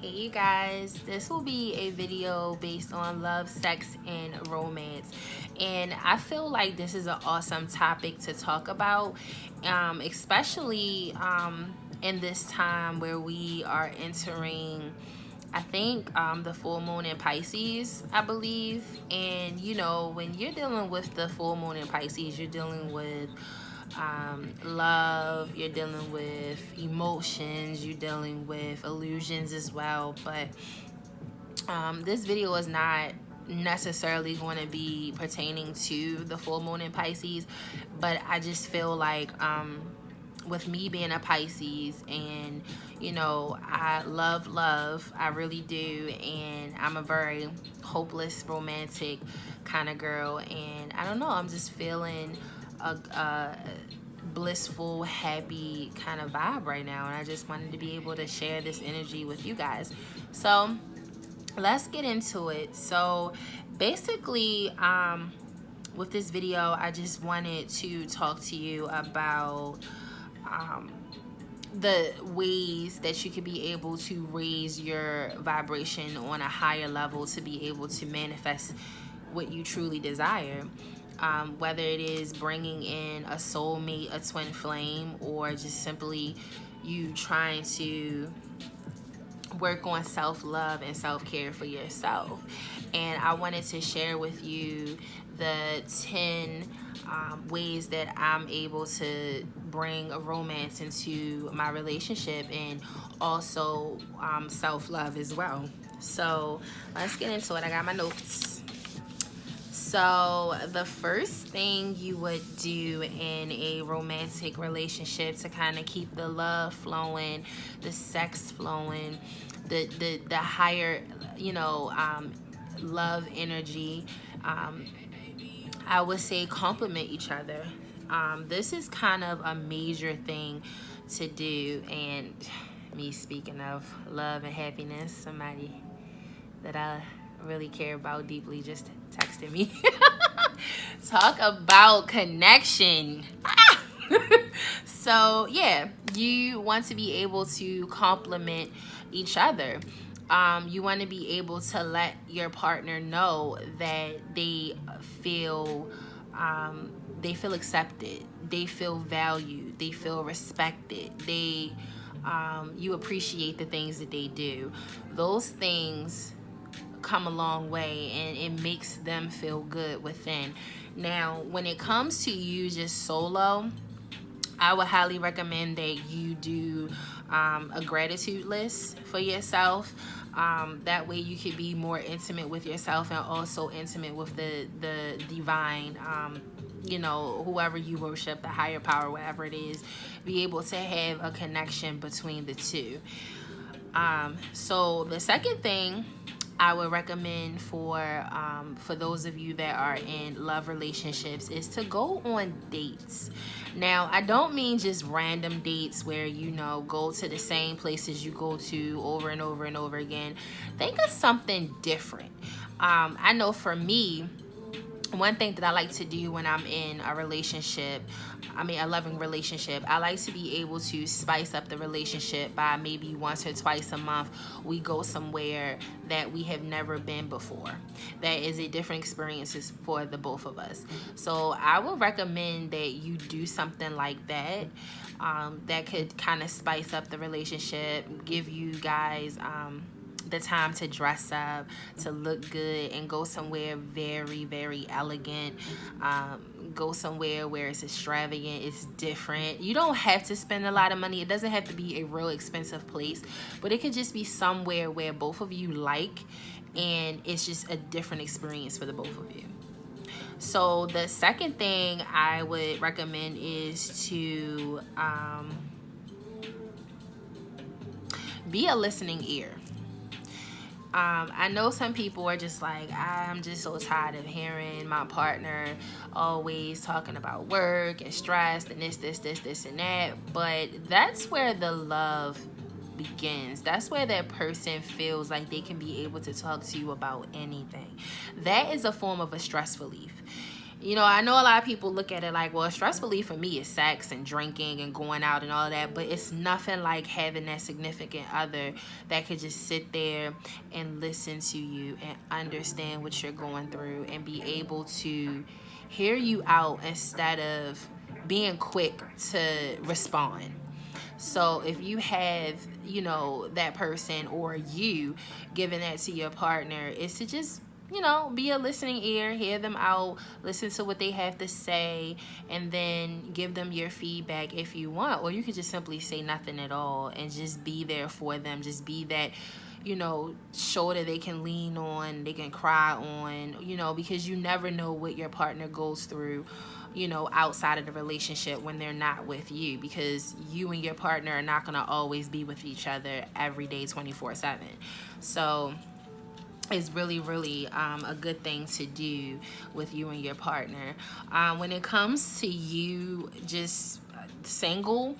Hey you guys, this will be a video based on love, sex, and romance. And I feel like this is an awesome topic to talk about, especially in this time where we are entering, I think, the full moon in Pisces, I believe. And you know, when you're dealing with the full moon in Pisces, you're dealing with love, you're dealing with emotions, you're dealing with illusions as well. But this video is not necessarily going to be pertaining to the full moon in Pisces, but I just feel like with me being a Pisces, and you know, I love, I really do, and I'm a very hopeless romantic kind of girl, and I don't know, I'm just feeling a blissful, happy kind of vibe right now, and I just wanted to be able to share this energy with you guys. So let's get into it. So basically, with this video, I just wanted to talk to you about the ways that you can be able to raise your vibration on a higher level to be able to manifest what you truly desire. Whether it is bringing in a soulmate, a twin flame, or just simply you trying to work on self-love and self-care for yourself. And I wanted to share with you the 10 ways that I'm able to bring a romance into my relationship, and also self-love as well. So let's get into it. I got my notes. So the first thing you would do in a romantic relationship to kind of keep the love flowing, the sex flowing, the higher, you know, love energy, I would say compliment each other. This is kind of a major thing to do. And me speaking of love and happiness, somebody that I really care about deeply just texted me. Talk about connection. So yeah, you want to be able to compliment each other. You want to be able to let your partner know that they feel accepted, they feel valued, they feel respected, you appreciate the things that they do. Those things come a long way, and it makes them feel good within. Now, when it comes to you just solo, I would highly recommend that you do a gratitude list for yourself. That way you could be more intimate with yourself and also intimate with the divine, you know, whoever you worship, the higher power, whatever it is, be able to have a connection between the two. So the second thing I would recommend for those of you that are in love relationships is to go on dates. Now, I don't mean just random dates where, you know, go to the same places you go to over and over and over again. Think of something different. I know for me, one thing that I like to do when I'm in a relationship, a loving relationship, I like to be able to spice up the relationship by maybe once or twice a month we go somewhere that we have never been before. That is a different experience for the both of us. So I would recommend that you do something like that. That could kind of spice up the relationship, give you guys the time to dress up, to look good, and go somewhere very, very elegant. Go somewhere where it's extravagant, it's different. You don't have to spend a lot of money. It doesn't have to be a real expensive place, but it could just be somewhere where both of you like, and it's just a different experience for the both of you. So the second thing I would recommend is to be a listening ear. I know some people are just like, I'm just so tired of hearing my partner always talking about work and stress and this and that. But that's where the love begins. That's where that person feels like they can be able to talk to you about anything. That is a form of a stress relief. You know, I know a lot of people look at it like, well, stress relief for me is sex and drinking and going out and all of that, but it's nothing like having that significant other that could just sit there and listen to you and understand what you're going through and be able to hear you out instead of being quick to respond. So if you have, you know, that person or you giving that to your partner, is to just, you know, be a listening ear, hear them out, listen to what they have to say, and then give them your feedback if you want. Or you could just simply say nothing at all and just be there for them. Just be that, you know, shoulder they can lean on, they can cry on, you know, because you never know what your partner goes through, you know, outside of the relationship when they're not with you, because you and your partner are not going to always be with each other every day 24/7. So it's really, really a good thing to do with you and your partner. When it comes to you just single,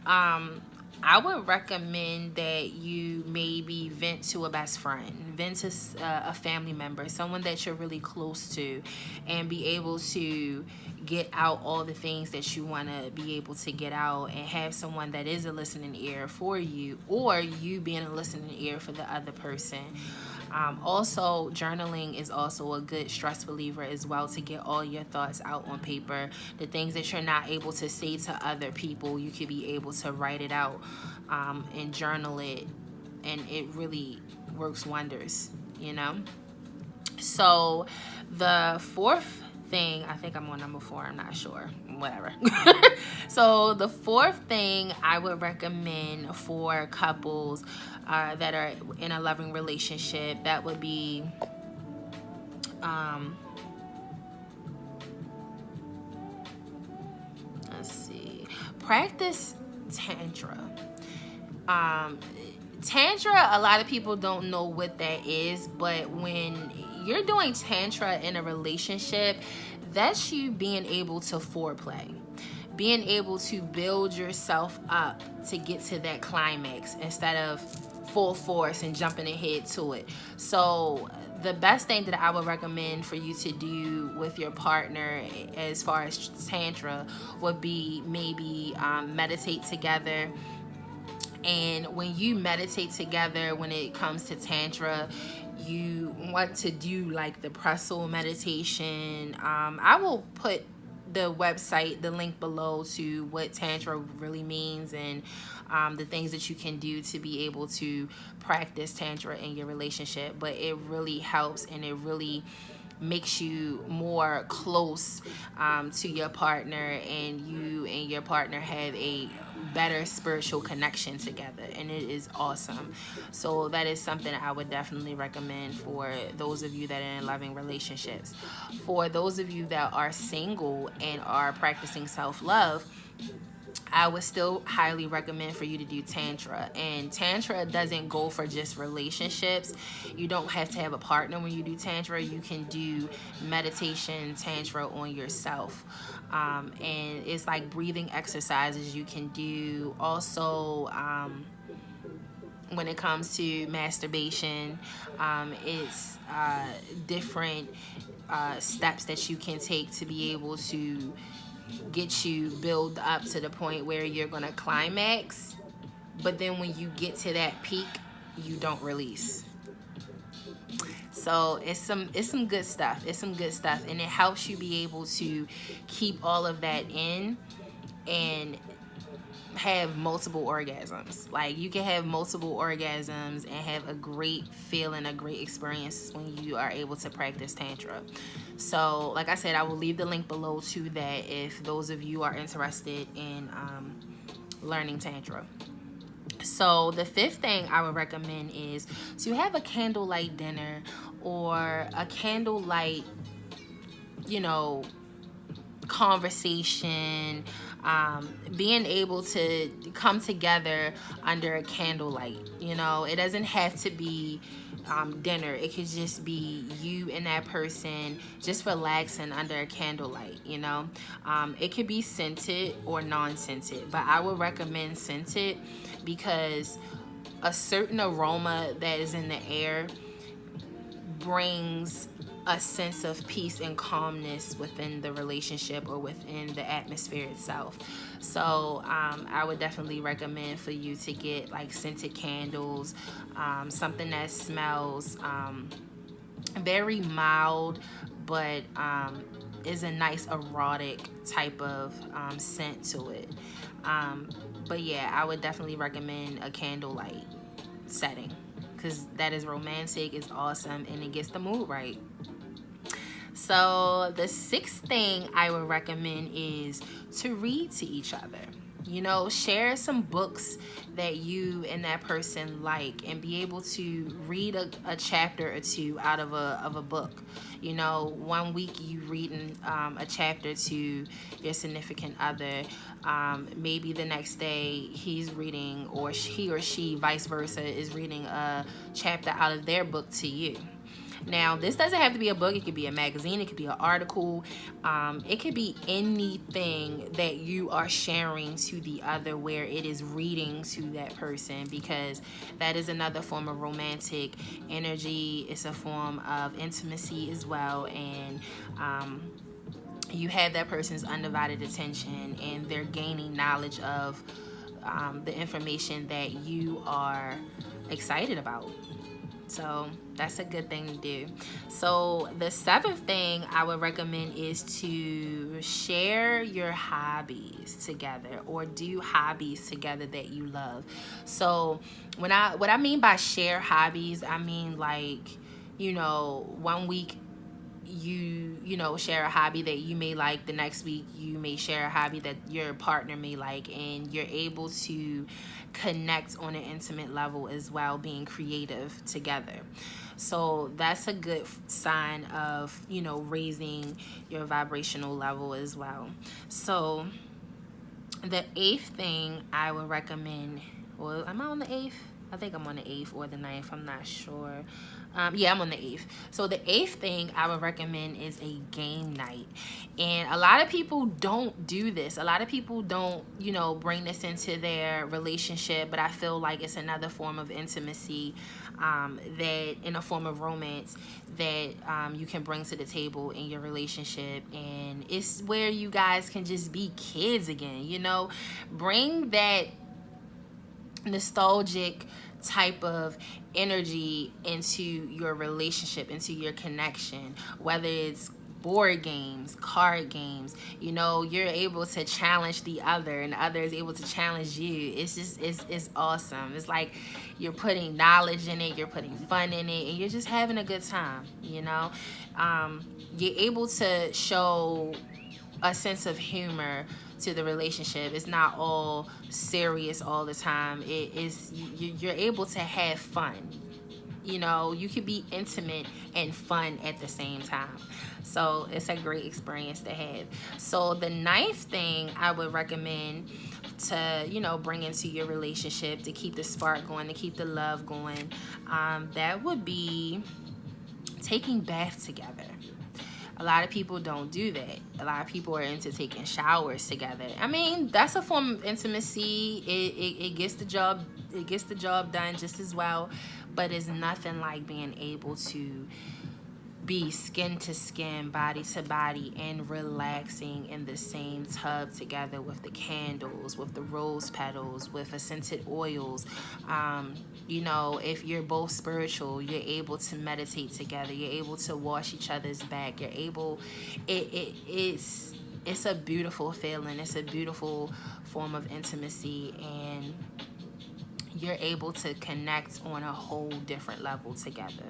I would recommend that you maybe vent to a best friend, vent to a family member, someone that you're really close to, and be able to get out all the things that you want to be able to get out, and have someone that is a listening ear for you, or you being a listening ear for the other person. Also, journaling is also a good stress reliever as well, to get all your thoughts out on paper. The things that you're not able to say to other people, you could be able to write it out and journal it, and it really works wonders, you know. So the fourth thing, I think I'm on number 4, I'm not sure, whatever. So the fourth thing I would recommend for couples that are in a loving relationship, that would be let's see, practice Tantra. Tantra, a lot of people don't know what that is, but when you're doing Tantra in a relationship, that's you being able to foreplay, being able to build yourself up to get to that climax instead of full force and jumping ahead to it. So the best thing that I would recommend for you to do with your partner as far as Tantra would be maybe meditate together. And when you meditate together, when it comes to Tantra, you want to do like the pretzel meditation. I will put the website, the link below, to what Tantra really means, and the things that you can do to be able to practice Tantra in your relationship. But it really helps, and it really makes you more close to your partner, and you and your partner have a better spiritual connection together, and it is awesome. So that is something I would definitely recommend for those of you that are in loving relationships. For those of you that are single and are practicing self-love, I would still highly recommend for you to do Tantra. And Tantra doesn't go for just relationships. You don't have to have a partner when you do Tantra. You can do meditation Tantra on yourself. And it's like breathing exercises you can do. Also, when it comes to masturbation, it's different steps that you can take to be able to get you build up to the point where you're gonna climax, but then when you get to that peak, you don't release. So it's some good stuff. It's some good stuff, and it helps you be able to keep all of that in and have multiple orgasms. Like, you can have multiple orgasms and have a great feeling, a great experience when you are able to practice Tantra. So like I said, I will leave the link below to that if those of you are interested in learning Tantra. So the fifth thing I would recommend is to have a candlelight dinner, or a candlelight, you know, conversation, being able to come together under a candlelight. You know, it doesn't have to be dinner. It could just be you and that person just relaxing under a candlelight, you know. It could be scented or non-scented, but I would recommend scented, because a certain aroma that is in the air brings a sense of peace and calmness within the relationship or within the atmosphere itself. So I would definitely recommend for you to get like scented candles, something that smells very mild, but is a nice erotic type of scent to it. But yeah, I would definitely recommend a candlelight setting, because that is romantic, it's awesome, and it gets the mood right. So the sixth thing I would recommend is to read to each other. You know, share some books that you and that person like, and be able to read a chapter or two out of a book. You know, one week you reading a chapter to your significant other. Maybe the next day he's reading, or he or she, vice versa, is reading a chapter out of their book to you. Now, this doesn't have to be a book. It could be a magazine. It could be an article. It could be anything that you are sharing to the other, where it is reading to that person, because that is another form of romantic energy. It's a form of intimacy as well. And you have that person's undivided attention, and they're gaining knowledge of the information that you are excited about. So that's a good thing to do. So the seventh thing I would recommend is to share your hobbies together, or do hobbies together that you love. So what I mean by share hobbies, I mean like, you know, one week you know, share a hobby that you may like, the next week you may share a hobby that your partner may like, and you're able to connect on an intimate level as well, being creative together. So that's a good sign of, you know, raising your vibrational level as well. So the eighth thing I would recommend, well, am I on the eighth? I think I'm on the 8th or the 9th. I'm not sure. Yeah, I'm on the 8th. So the 8th thing I would recommend is a game night. And a lot of people don't do this. A lot of people don't, you know, bring this into their relationship. But I feel like it's another form of intimacy, that in a form of romance that you can bring to the table in your relationship. And it's where you guys can just be kids again, you know. Bring that nostalgic type of energy into your relationship, into your connection, whether it's board games, card games. You know, you're able to challenge the other, and the other is able to challenge you. It's just, it's awesome. It's like you're putting knowledge in it, you're putting fun in it, and you're just having a good time, you know. You're able to show a sense of humor to the relationship. It's not all serious all the time. It is, you're able to have fun. You know, you can be intimate and fun at the same time. So it's a great experience to have. So the ninth thing I would recommend to, you know, bring into your relationship to keep the spark going, to keep the love going, that would be taking baths together. A lot of people don't do that. A lot of people are into taking showers together. I mean, that's a form of intimacy. It gets the job done just as well. But it's nothing like being able to be skin to skin, body to body, and relaxing in the same tub together with the candles, with the rose petals, with scented oils. You know, if you're both spiritual, you're able to meditate together. You're able to wash each other's back. You're able, it's a beautiful feeling. It's a beautiful form of intimacy, and you're able to connect on a whole different level together.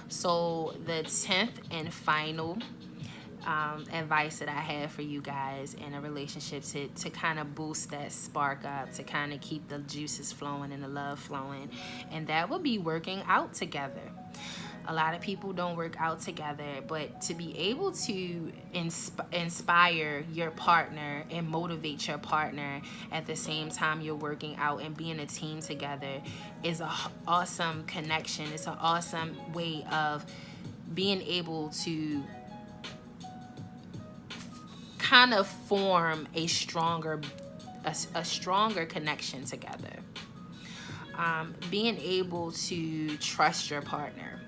So the 10th and final advice that I have for you guys in a relationship to kind of boost that spark up, to kind of keep the juices flowing and the love flowing, and that would be working out together. A lot of people don't work out together, but to be able to inspire your partner and motivate your partner at the same time you're working out and being a team together is an awesome connection. It's an awesome way of being able to kind of form a stronger connection together. Being able to trust your partner.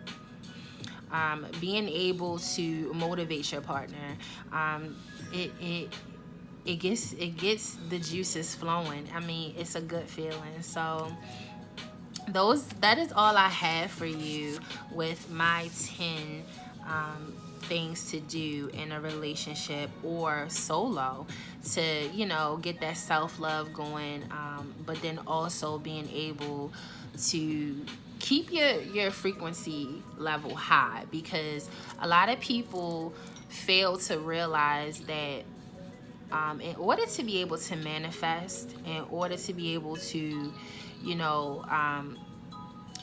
being able to motivate your partner, it gets the juices flowing. I mean, it's a good feeling. So that is all I have for you with my 10 things to do in a relationship or solo to, you know, get that self-love going, but then also being able to keep your frequency level high, because a lot of people fail to realize that in order to be able to manifest, in order to be able to, you know,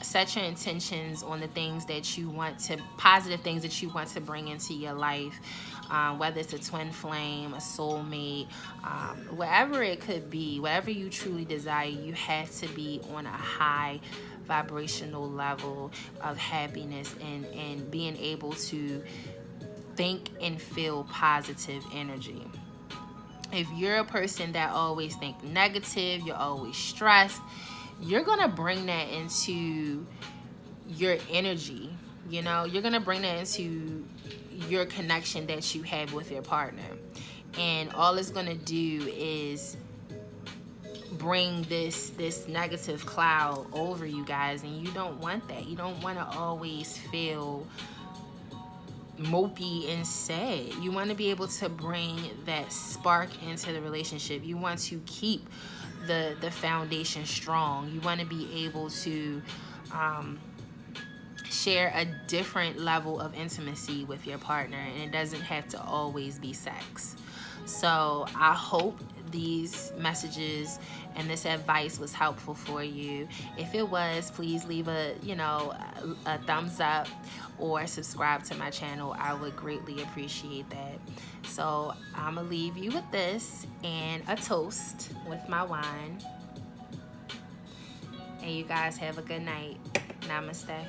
set your intentions on the things that you want to, positive things that you want to bring into your life, whether it's a twin flame, a soulmate, whatever it could be, whatever you truly desire, you have to be on a high vibrational level of happiness, and being able to think and feel positive energy. If you're a person that always think negative, you're always stressed, you're gonna bring that into your energy. You know, you're gonna bring that into your connection that you have with your partner, and all it's gonna do is bring this negative cloud over you guys, and you don't want that. You don't want to always feel mopey and sad. You want to be able to bring that spark into the relationship. You want to keep the foundation strong. You want to be able to share a different level of intimacy with your partner, and it doesn't have to always be sex. So I hope these messages and this advice was helpful for you. If it was, please leave a thumbs up or subscribe to my channel. I would greatly appreciate that. So I'm gonna leave you with this and a toast with my wine. And you guys have a good night. Namaste.